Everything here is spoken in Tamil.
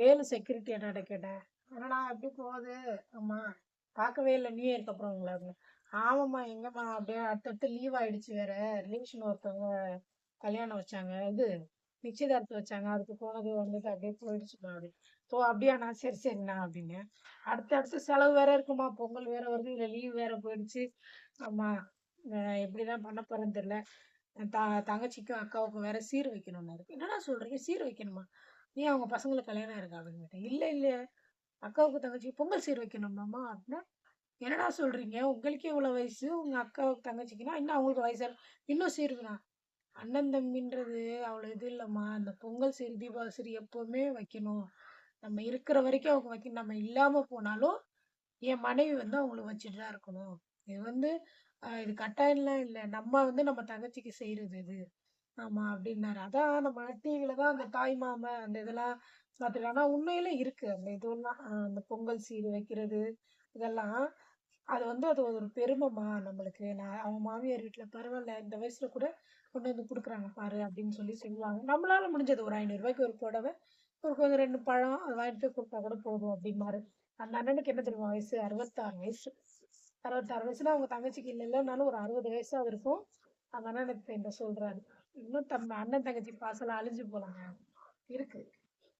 வேலு செக்யூரிட்டி என்னடா கேட்டேன். என்னடா எப்படி போகுது? ஆமா, பார்க்கவே இல்லை நியூ இயர்க்கு அப்புறம் உங்களை அப்படின்னு. ஆமாம்மா, எங்கம்மா அப்படியே அடுத்தடுத்து லீவ் ஆயிடுச்சு வேற. ரிலேஷன் ஒருத்தவங்க கல்யாணம் வச்சாங்க, இது நிச்சயதார்த்தம் வச்சாங்க, அதுக்கு போனது வந்தது அப்படியே போயிடுச்சுமா அப்படின்னு. ஸோ அப்படியாண்ணா, சரி சரிண்ணா அப்படின்னு. அடுத்து அடுத்து செலவு வேற இருக்குமா, பொங்கல் வேற வருது, இல்லை லீவ் வேற போயிடுச்சு. ஆமா, எப்படிதான் பண்ண போறேன்னு தெரியல. தங்கச்சிக்கும் அக்காவுக்கும் வேற சீர் வைக்கணும்னு இருக்கு. என்னடா சொல்றீங்க, சீர் வைக்கணுமா? ஏன் அவங்க பசங்களுக்கு கல்யாணம் இருக்கா அப்படின்னு கேட்டேன். இல்ல இல்ல, அக்காவுக்கு தங்கச்சிக்கு பொங்கல் சீர் வைக்கணுமாமா அப்படின்னா. என்னடா சொல்றீங்க, உங்களுக்கே இவ்வளவு வயசு, உங்க அக்காவுக்கு தங்கச்சிக்குன்னா இன்னும் அவங்களுக்கு வயசா இன்னும் சீருக்குண்ணா. அண்ணன் தம்பின்றது அவ்வளவு இது இல்லம்மா, அந்த பொங்கல் சீர் தீபாவளி சீர் எப்பவுமே வைக்கணும். நம்ம இருக்கிற வரைக்கும் அவங்க வைக்கணும், நம்ம இல்லாம போனாலும் என் மனைவி வந்து அவங்களுக்கு வச்சுட்டு தான் இருக்கணும். இது வந்து இது கட்டாயம்லாம் இல்லை, நம்ம வந்து நம்ம தங்கச்சிக்கு செய்யறது இது. ஆமா அப்படின்னாரு. அதான் நம்ம டிவில தான் அந்த தாய் மாமா அந்த இதெல்லாம் பார்த்துருக்கேன். ஆனா உண்மையில இருக்கு அந்த இதெல்லாம். அந்த பொங்கல் சீர் வைக்கிறது இதெல்லாம். அது வந்து அது ஒரு பெருமைமா நம்மளுக்கு. நான் அவங்க மாமியார் வீட்டுல பரவாயில்ல, இந்த வயசுல கூட கொண்டு வந்து கொடுக்குறாங்க பாரு அப்படின்னு சொல்லி சொல்லுவாங்க. நம்மளால முடிஞ்சது ஒரு 500 ரூபாய்க்கு ஒரு புடவை, ஒரு கொஞ்சம் 2 பழம் அதை வாங்கிட்டு போய் கொடுத்தா கூட போதும் அப்படின்னாரு. அந்த அண்ணனுக்கு என்ன தெரியுமா வயசு? 66 வயசு. 66 வயசுல அவங்க தங்கச்சிக்கு இல்லைன்னாலும் ஒரு 60 வயசாவது இருக்கும். அந்த அண்ணனுக்கு என்ன சொல்றாரு. இன்னும் அண்ணன் தங்கச்சி பாசம் அழிஞ்சு போலாங்க இருக்கு.